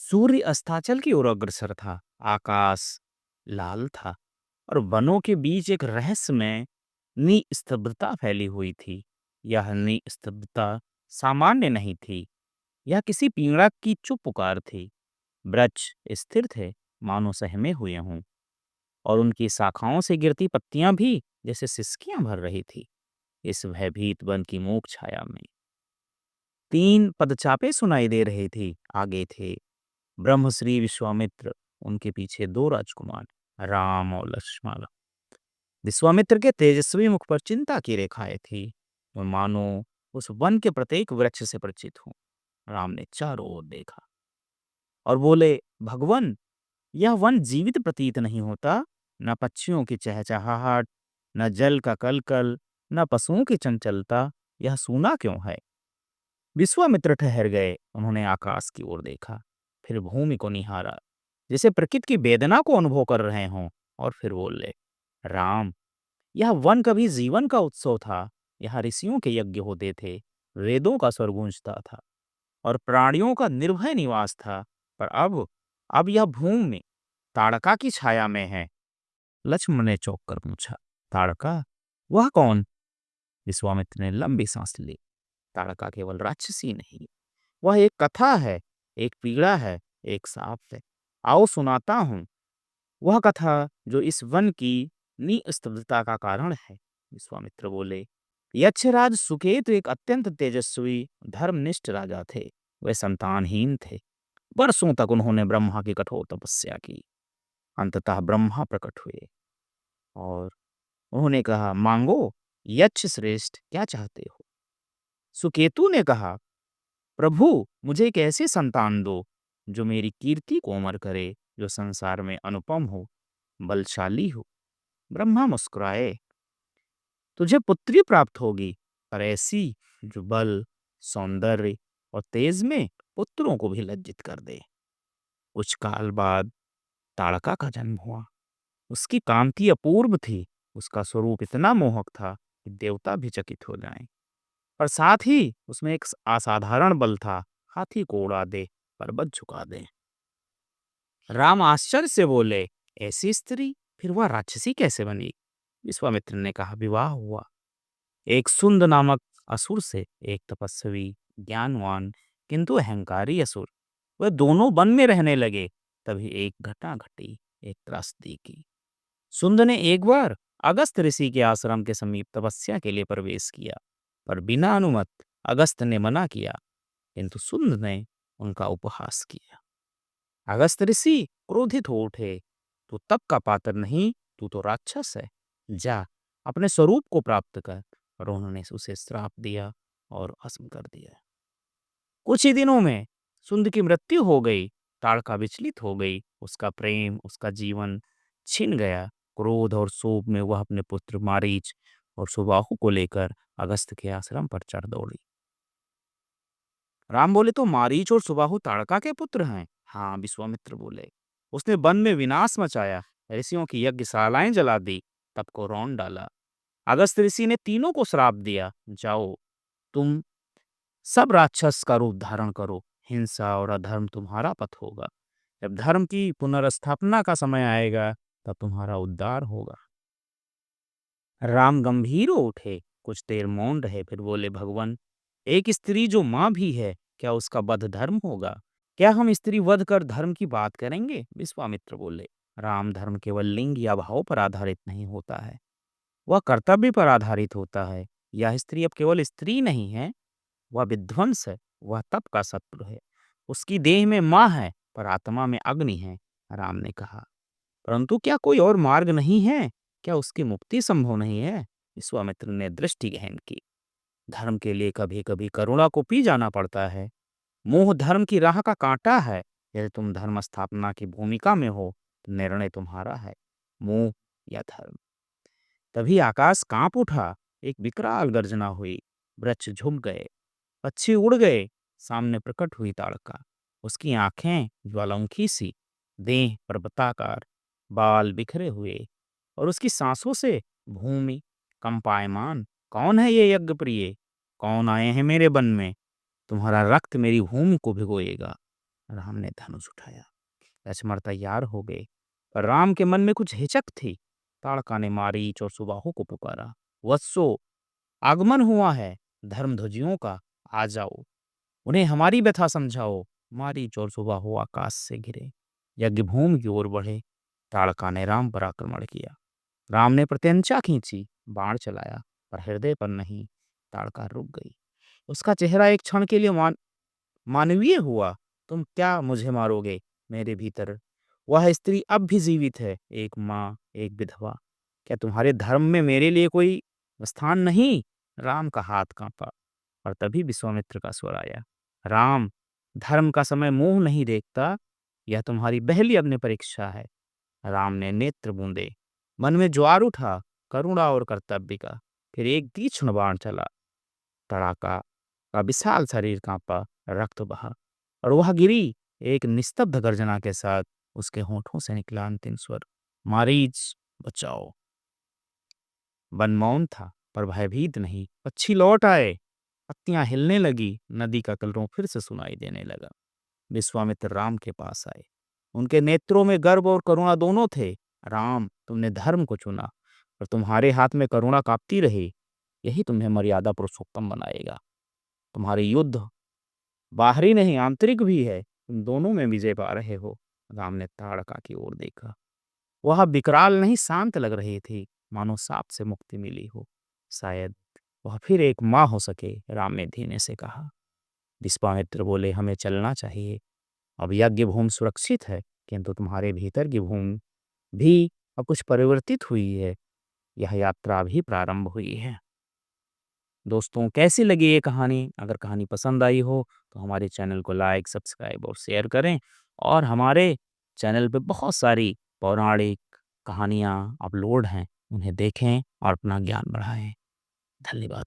सूर्य अस्ताचल की ओर अग्रसर था। आकाश लाल था और वनों के बीच एक रहस्यमय निस्तब्धता फैली हुई थी। यह निस्तब्धता सामान्य नहीं थी, यह किसी पीड़ा की चुप पुकार थी। वृक्ष स्थिर थे, मानो सहमे हुए हों, और उनकी शाखाओं से गिरती पत्तियां भी जैसे सिसकियां भर रही थी। इस भयभीत वन की मूक छाया में तीन पदचापे सुनाई दे रही थी। आगे थे ब्रह्मश्री विश्वामित्र, उनके पीछे दो राजकुमार, राम और लक्ष्मण। विश्वामित्र के तेजस्वी मुख पर चिंता की रेखाएं थी, और मानो उस वन के प्रत्येक वृक्ष से परिचित हूँ। राम ने चारों ओर देखा और बोले, भगवन, यह वन जीवित प्रतीत नहीं होता। न पक्षियों की चहचहाहट, न जल का कलकल, न पशुओं की चंचलता। यह सूना क्यों है? विश्वामित्र ठहर गए। उन्होंने आकाश की ओर देखा, फिर भूमि को निहारा, जैसे प्रकृति की वेदना को अनुभव कर रहे हों, और फिर बोले, राम, यह वन कभी जीवन का उत्सव था। यहाँ ऋषियों के यज्ञ होते थे, वेदों का स्वर गूंजता था और प्राणियों का निर्भय निवास था। पर अब यह भूमि ताड़का की छाया में है। लक्ष्मण ने चौंक कर पूछा, ताड़का? वह कौन? विश्वामित्र ने लंबी सांस ली। ताड़का केवल राक्षसी नहीं, वह एक कथा है, एक पीड़ा है, एक साप है। आओ सुनाता हूँ वह कथा जो इस वन की निस्तब्धता का कारण है। विश्वामित्र बोले, यक्षराज सुकेतु एक अत्यंत तेजस्वी धर्मनिष्ठ राजा थे। वे संतानहीन थे। वर्षों तक उन्होंने ब्रह्मा की कठोर तपस्या की। अंततः ब्रह्मा प्रकट हुए और उन्होंने कहा, मांगो यक्ष श्रेष्ठ, क्या चाहते हो? सुकेतु ने कहा, प्रभु, मुझे एक ऐसी संतान दो जो मेरी कीर्ति को अमर करे, जो संसार में अनुपम हो, बलशाली हो। ब्रह्मा मुस्कुराए, तुझे पुत्री प्राप्त होगी, पर ऐसी जो बल, सौंदर्य और तेज में पुत्रों को भी लज्जित कर दे। कुछ काल बाद ताड़का का जन्म हुआ। उसकी कांति अपूर्व थी। उसका स्वरूप इतना मोहक था कि देवता भी चकित हो जाएं। पर साथ ही उसमें एक असाधारण बल था, हाथी को उड़ा दे, पर्वत झुका दे। राम आश्चर्य से बोले, ऐसी स्त्री, फिर वह राक्षसी कैसे बनी? विश्वामित्र ने कहा, विवाह हुआ एक सुंद नामक असुर से, एक तपस्वी, ज्ञानवान किंतु अहंकारी असुर। वे दोनों वन में रहने लगे। तभी एक घटना घटी, एक त्रासदी की। सुंद ने एक बार अगस्त ऋषि के आश्रम के समीप तपस्या के लिए प्रवेश किया, पर बिना अनुमत अगस्त ने मना किया, किंतु सुंद ने उनका उपहास किया। अगस्त ऋषि क्रोधित हो उठे, तू तप का पात्र नहीं, तू तो राक्षस है। जा, अपने स्वरूप को प्राप्त कर। और उन्होंने उसे श्राप दिया और भस्म कर दिया। कुछ ही दिनों में सुंद की मृत्यु हो गई। ताड़का विचलित हो गई। उसका प्रेम, उसका जीवन छिन गया। क्रोध और शोक में वह अपने पुत्र मारीच और सुबाहु को लेकर अगस्त के आश्रम पर चढ़ दौड़ी। राम बोले, तो मारीच और सुबाहु ताड़का के पुत्र हैं? हाँ, विश्वामित्र बोले। उसने वन में विनाश मचाया, ऋषियों की यज्ञशालाएं जला दी, तप को रौंद डाला। अगस्त ऋषि ने तीनों को श्राप दिया, जाओ, तुम सब राक्षस का रूप धारण करो। हिंसा और अधर्म तुम्हारा पथ होगा। जब धर्म की पुनर्स्थापना का समय आएगा, तब तुम्हारा उद्धार होगा। राम गंभीर हो उठे, कुछ देर मौन रहे, फिर बोले, भगवान, एक स्त्री जो माँ भी है, क्या उसका वध धर्म होगा? क्या हम स्त्री वध कर धर्म की बात करेंगे? विश्वामित्र बोले, राम, धर्म केवल लिंग या भाव पर आधारित नहीं होता है, वह कर्तव्य पर आधारित होता है। यह स्त्री अब केवल स्त्री नहीं है, वह विध्वंस है, वह तप का शत्रु है। उसकी देह में माँ है, पर आत्मा में अग्नि है। राम ने कहा, परंतु क्या कोई और मार्ग नहीं है? क्या उसकी मुक्ति संभव नहीं है? विश्वामित्र ने दृष्टि गहन की। धर्म के लिए कभी कभी करुणा को पी जाना पड़ता है। मोह धर्म की राह का कांटा है। यदि तुम धर्म स्थापना की भूमिका में हो, तो निर्णय तुम्हारा है, मोह या धर्म। तभी आकाश कांप उठा, एक विकराल गर्जना हुई, वृक्ष झुक गए, पक्षी उड़ गए। सामने प्रकट हुई ताड़का। उसकी आंखें ज्वालामुखी सी, देह पर्वताकार, बाल बिखरे हुए, और उसकी सांसों से भूमि कंपायमान। कौन है ये यज्ञ प्रिय? कौन आए हैं मेरे वन में? तुम्हारा रक्त मेरी भूमि को भिगोएगा। राम ने धनुष उठाया। लक्ष्मण तैयार हो गए, पर राम के मन में कुछ हिचक थी। ताड़का ने मारीच और सुबाहु को पुकारा। वत्सो, आगमन हुआ है धर्मध्वजियों का, आ जाओ, उन्हें हमारी व्यथा समझाओ। मारीच और सुबाहु आकाश से गिरे, यज्ञ भूमि की ओर बढ़े। ताड़का ने राम पर आक्रमण किया। राम ने प्रत्यंचा खींची, बाण चलाया, पर हृदय पर नहीं। ताड़का रुक गई। उसका चेहरा एक क्षण के लिए मानवीय हुआ। तुम क्या मुझे मारोगे? मेरे भीतर वह स्त्री अब भी जीवित है, एक माँ, एक विधवा। क्या तुम्हारे धर्म में मेरे लिए कोई स्थान नहीं? राम का हाथ कांपा, और तभी विश्वामित्र का स्वर आया। राम, धर्म का समय मुंह नहीं देखता, यह तुम्हारी पहली अपनी परीक्षा है। राम ने नेत्र बूंदे, मन में ज्वार उठा, करुणा और कर्तव्य का। फिर एक तीक्ष्ण बाण चला। तड़ाका का विशाल शरीर कांपा, रक्त बहा, और वह गिरी। एक निस्तब्ध गर्जना के साथ उसके होठों से निकला अंतिम स्वर, मारीच, बचाओ। वन मौन था, पर भयभीत नहीं। पक्षी लौट आए, पत्तियां हिलने लगी, नदी का कलरव फिर से सुनाई देने लगा। विश्वामित्र राम के पास आए। उनके नेत्रों में गर्व और करुणा दोनों थे। राम, तुमने धर्म को चुना, और तुम्हारे हाथ में करुणा कांपती रही। यही तुम्हें मर्यादा पुरुषोत्तम बनाएगा। तुम्हारी युद्ध बाहरी नहीं, आंतरिक भी है। तुम दोनों में विजय पा रहे हो। राम ने ताड़का की ओर देखा। वह विकराल नहीं, शांत लग रही थी, मानो साप से मुक्ति मिली हो। शायद वह फिर एक माँ हो सके, राम ने धीमे से कहा। विश्वामित्र बोले, हमें चलना चाहिए। अब यज्ञ भूमि सुरक्षित है, किंतु तुम्हारे भीतर की भूमि भी अब कुछ परिवर्तित हुई है। यह यात्रा अभी प्रारंभ हुई है। दोस्तों, कैसी लगी ये कहानी? अगर कहानी पसंद आई हो तो हमारे चैनल को लाइक, सब्सक्राइब और शेयर करें। और हमारे चैनल पे बहुत सारी पौराणिक कहानियाँ अपलोड हैं, उन्हें देखें और अपना ज्ञान बढ़ाएं। धन्यवाद।